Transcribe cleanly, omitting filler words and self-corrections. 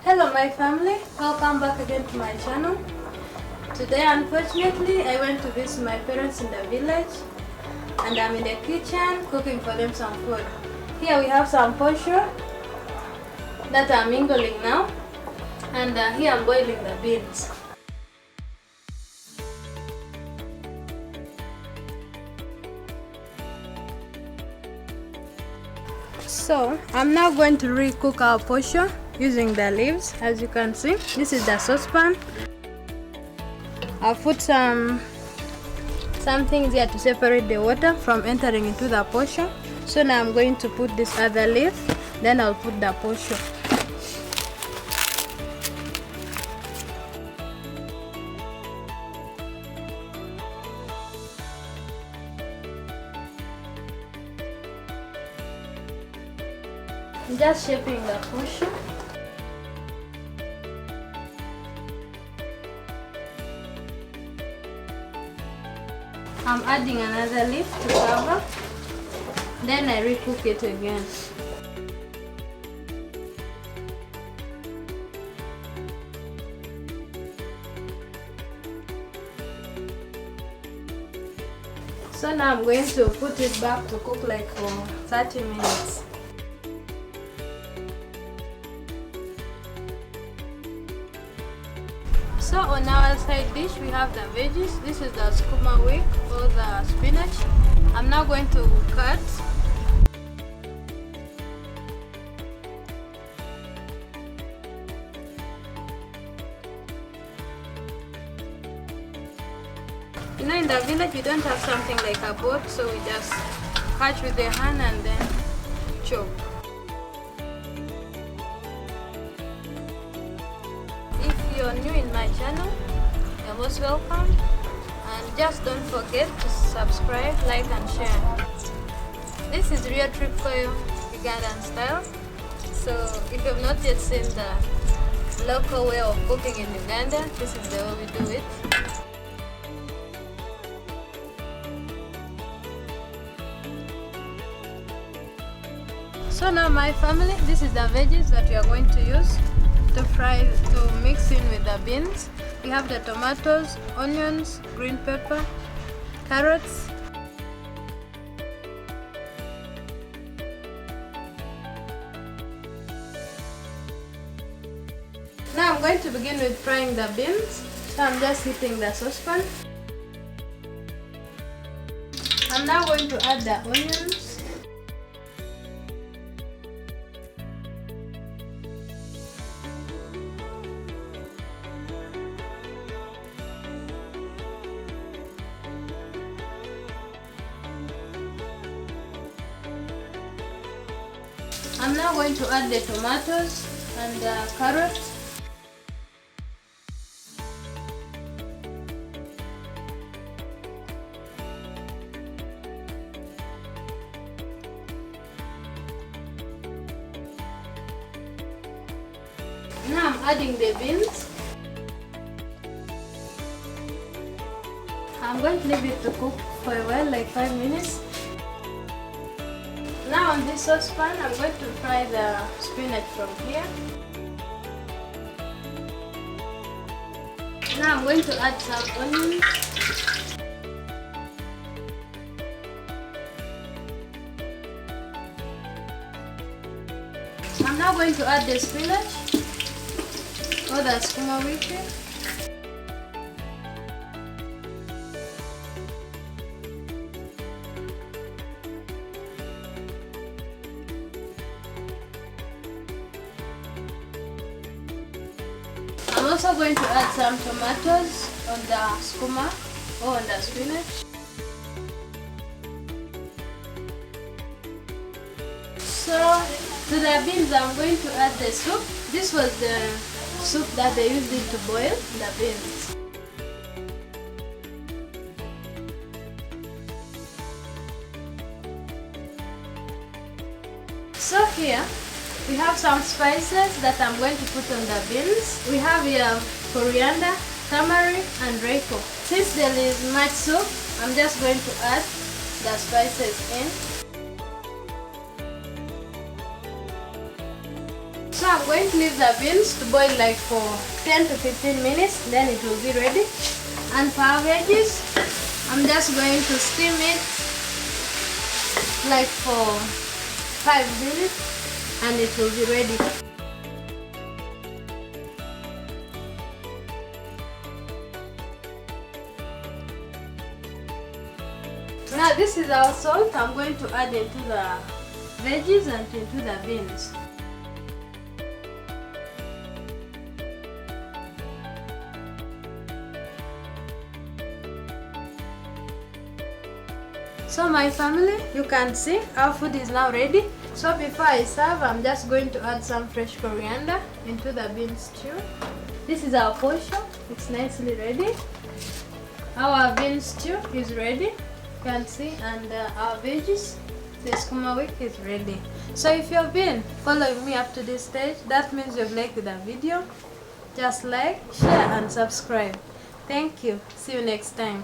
Hello my family, welcome back again to my channel. Today unfortunately I went to visit my parents in the village and I'm in the kitchen cooking for them some food. Here we have some posho that I'm mingling now, and here I'm boiling the beans. So I'm now going to recook our posho using the leaves. As you can see, this is the saucepan. I'll put some things here to separate the water from entering into the posho. So now I'm going to put this other leaf, then I'll put the posho. I'm just shaping the posho. I'm adding another leaf to cover, then I recook it again. So now I'm going to put it back to cook like for 30 minutes. So on our side dish we have the veggies. This is the Sukuma wiki or the spinach. I'm now going to cut. You know, in the village we don't have something like a boat, so we just cut with the hand and then chop. If you're new in my channel, you're most welcome, and just don't forget to subscribe, like and share. This is real tripcoil Ugandan style, so if you've not yet seen the local way of cooking in Uganda, this is the way we do it. So now my family, this is the veggies that we are going to use to mix in with the beans. We have the tomatoes, onions, green pepper, carrots. Now I'm going to begin with frying the beans. So I'm just heating the saucepan. I'm now going to add the onions. I'm now going to add the tomatoes and the carrots. Now I'm adding the beans. I'm going to leave it to cook for a while, like 5 minutes. Now on this saucepan, I'm going to fry the spinach from here. Now I'm going to add some onions. I'm now going to add the spinach or the Sukuma wiki. I'm also going to add some tomatoes on the Sukuma or on the spinach. So to the beans I'm going to add the soup. This was the soup that they used it to boil the beans. So here we have some spices that I'm going to put on the beans. We have here coriander, turmeric and Royco. Since there is much soup, I'm just going to add the spices in. So So I'm going to leave the beans to boil like for 10 to 15 minutes, then it will be ready. And for our veggies, I'm just going to steam it like for 5 minutes and it will be ready. Now this is our salt. I'm going to add into the veggies and into the beans. So my family, you can see our food is now ready. So before I serve, I'm just going to add some fresh coriander into the bean stew. This is our posho. It's nicely ready. Our bean stew is ready. You can see, and our veggies, the Sukuma wiki is ready. So if you've been following me up to this stage, that means you've liked the video. Just like, share and subscribe. Thank you. See you next time.